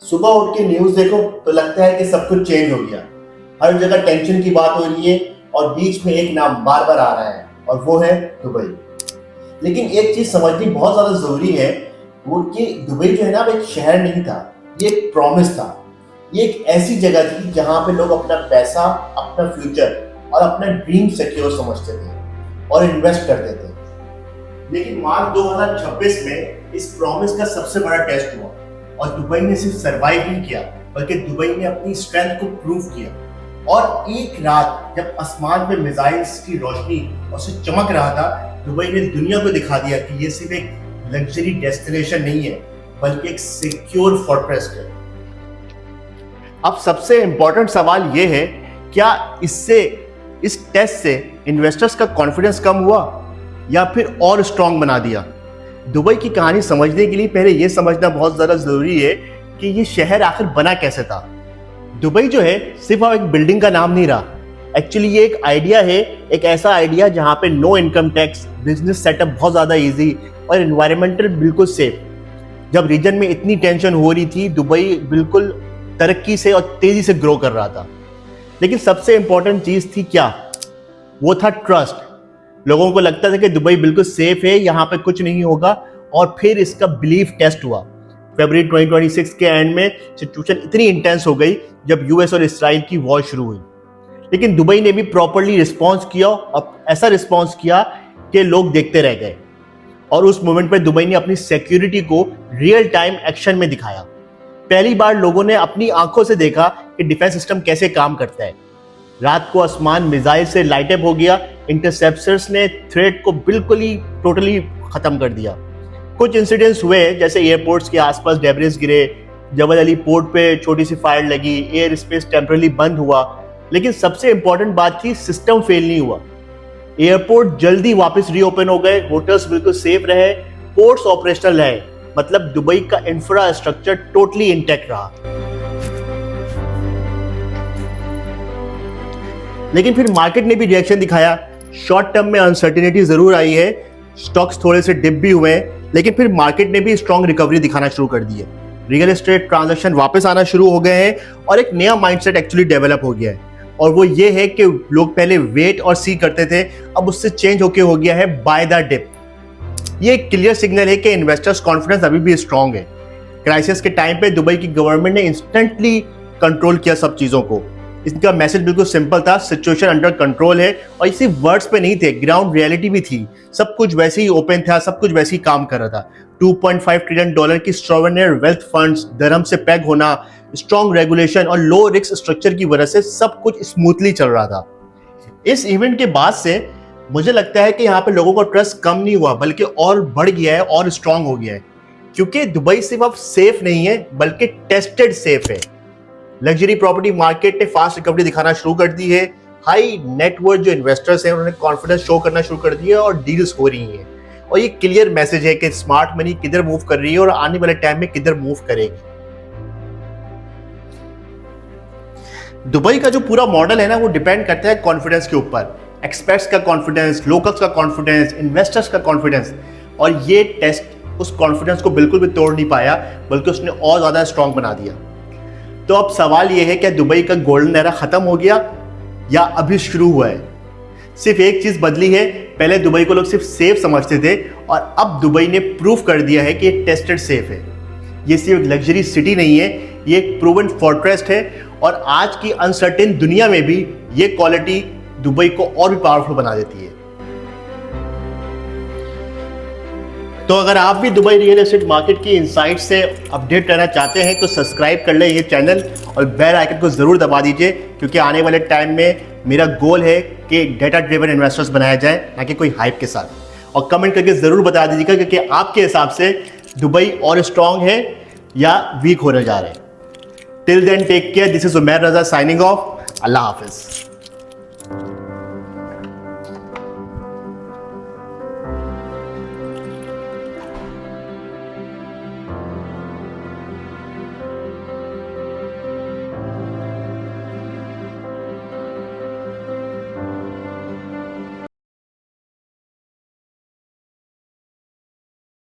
सुबह उठ के न्यूज देखो तो लगता है कि सब कुछ चेंज हो गया। हर जगह टेंशन की बात हो रही है और बीच में एक नाम बार बार आ रहा है और वो है दुबई। लेकिन एक चीज समझनी बहुत ज्यादा जरूरी है, वो कि दुबई जो है ना, एक शहर नहीं था, ये एक प्रॉमिस था। ये एक ऐसी जगह थी जहां पे लोग अपना पैसा, अपना फ्यूचर और अपना ड्रीम सिक्योर समझते थे और इन्वेस्ट करते थे। लेकिन मार्च 2026 में इस प्रॉमिस का सबसे बड़ा टेस्ट हुआ और दुबई ने सिर्फ सरवाइव नहीं किया, बल्कि दुबई ने अपनी स्ट्रेंथ को प्रूव किया। और एक रात जब आसमान पे मिसाइल्स की रोशनी और से चमक रहा था, दुबई ने दुनिया को दिखा दिया कि ये सिर्फ एक लग्जरी डेस्टिनेशन नहीं है, बल्कि एक सिक्योर फोर्ट्रेस है। अब सबसे इंपॉर्टेंट सवाल ये है, क्या इस टेस्ट से इन्वेस्टर्स का कॉन्फिडेंस कम हुआ या फिर और स्ट्रांग बना दिया? दुबई की कहानी समझने के लिए पहले यह समझना बहुत ज़्यादा ज़रूरी है कि ये शहर आखिर बना कैसे था। दुबई जो है सिर्फ एक बिल्डिंग का नाम नहीं रहा, एक्चुअली ये एक आइडिया है, एक ऐसा आइडिया जहाँ पे no income tax, business setup बहुत ज़्यादा ईजी और एनवायरमेंटल बिल्कुल सेफ। जब रीजन में इतनी टेंशन हो रही थी, दुबई बिल्कुल तरक्की से और तेज़ी से ग्रो कर रहा था। लेकिन सबसे इंपॉर्टेंट चीज़ थी क्या? वो था ट्रस्ट। लोगों को लगता था कि दुबई बिल्कुल सेफ है, यहाँ पे कुछ नहीं होगा, और फिर इसका बिलीफ टेस्ट हुआ। फरवरी 2026 के एंड में सिचुएशन इतनी इंटेंस हो गई जब यूएस और इसराइल की वॉर शुरू हुई। लेकिन दुबई ने भी प्रॉपर्ली रिस्पॉन्स किया, और ऐसा रिस्पॉन्स किया कि लोग देखते रह गए। और उस मोमेंट पे दुबई ने अपनी सिक्योरिटी को रियल टाइम एक्शन में दिखाया। पहली बार लोगों ने अपनी आंखों से देखा कि डिफेंस सिस्टम कैसे काम करता है। रात को आसमान मिसाइल से लाइट अप हो गया, इंटरसेप्टर्स ने थ्रेट को बिल्कुल ही टोटली खत्म कर दिया। कुछ इंसिडेंट्स हुए, जैसे एयरपोर्ट्स के आसपास डेब्रिस गिरे, जबल अली पोर्ट पे छोटी सी फायर लगी, एयर स्पेस टेम्पररी बंद हुआ। लेकिन सबसे इंपॉर्टेंट बात थी, सिस्टम फेल नहीं हुआ। एयरपोर्ट जल्दी वापस रीओपन हो गए, होटल्स बिल्कुल सेफ रहे, पोर्ट्स ऑपरेशनल रहे। मतलब दुबई का इंफ्रास्ट्रक्चर टोटली इंटैक्ट रहा। लेकिन फिर मार्केट ने भी रिएक्शन दिखाया। शॉर्ट टर्म में अनसर्टेनिटी जरूर आई है, स्टॉक्स थोड़े से डिप भी हुए हैं, लेकिन फिर मार्केट ने भी स्ट्रॉन्ग रिकवरी दिखाना शुरू कर दी है। रियल एस्टेट ट्रांजैक्शन वापस आना शुरू हो गए हैं और एक नया माइंडसेट एक्चुअली डेवलप हो गया है। और वो ये है कि लोग पहले वेट और सी करते थे, अब उससे चेंज होके हो गया है बाय द डिप। ये एक क्लियर सिग्नल है कि इन्वेस्टर्स कॉन्फिडेंस अभी भी स्ट्रांग है। क्राइसिस के टाइम पे दुबई की गवर्नमेंट ने इंस्टेंटली कंट्रोल किया सब चीजों को। इसका मैसेज बिल्कुल सिंपल था, सिचुएशन अंडर कंट्रोल है। और इसी वर्ड्स पे नहीं थे, ग्राउंड रियलिटी भी थी। सब कुछ वैसे ही ओपन था, सब कुछ वैसे ही काम कर रहा था। $2.5 ट्रिलियन की सॉवरेन वेल्थ फंड्स, दरहम से पैग होना, स्ट्रॉन्ग रेगुलेशन और लो रिस्क स्ट्रक्चर की वजह से सब कुछ स्मूथली चल रहा था। इस इवेंट के बाद से मुझे लगता है कि यहाँ पे लोगों का ट्रस्ट कम नहीं हुआ, बल्कि और बढ़ गया है और स्ट्रांग हो गया है। क्योंकि दुबई सिर्फ अब सेफ नहीं है, बल्कि टेस्टेड सेफ है। लग्जरी प्रॉपर्टी मार्केट ने फास्ट रिकवरी दिखाना शुरू कर दी है। हाई नेटवर्थ जो इन्वेस्टर्स हैं, उन्होंने कॉन्फिडेंस शो करना शुरू कर दिया और डील्स हो रही हैं। और ये क्लियर मैसेज है कि स्मार्ट मनी किधर मूव कर रही है और आने वाले टाइम में किधर मूव करेगी। दुबई का जो पूरा मॉडल है ना, वो डिपेंड करता है कॉन्फिडेंस के ऊपर। एक्सपर्ट्स का कॉन्फिडेंस, लोकल्स का कॉन्फिडेंस, इन्वेस्टर्स का कॉन्फिडेंस। और ये टेस्ट उस कॉन्फिडेंस को बिल्कुल भी तोड़ नहीं पाया, बल्कि उसने और ज्यादा स्ट्रांग बना दिया। तो अब सवाल ये है, क्या दुबई का गोल्डन एरा खत्म हो गया या अभी शुरू हुआ है? सिर्फ एक चीज बदली है, पहले दुबई को लोग सिर्फ सेफ समझते थे, और अब दुबई ने प्रूव कर दिया है कि ये टेस्टेड सेफ है। ये सिर्फ लग्जरी सिटी नहीं है, ये एक प्रूवन फोर्ट्रेस है। और आज की अनसर्टेन दुनिया में भी ये क्वालिटी दुबई को और भी पावरफुल बना देती है। तो अगर आप भी दुबई रियल एस्टेट मार्केट की इनसाइट से अपडेट रहना चाहते हैं तो सब्सक्राइब कर लें ये चैनल और बेल आइकन को ज़रूर दबा दीजिए, क्योंकि आने वाले टाइम में मेरा गोल है कि डेटा ड्रिवन इन्वेस्टर्स बनाया जाए, ना कि कोई हाइप के साथ। और कमेंट करके ज़रूर बता दीजिएगा कि आपके हिसाब से दुबई और स्ट्रांग है या वीक होने जा रहे हैं। Till then take care, this is Umair Raza signing off. अल्लाह हाफिज़।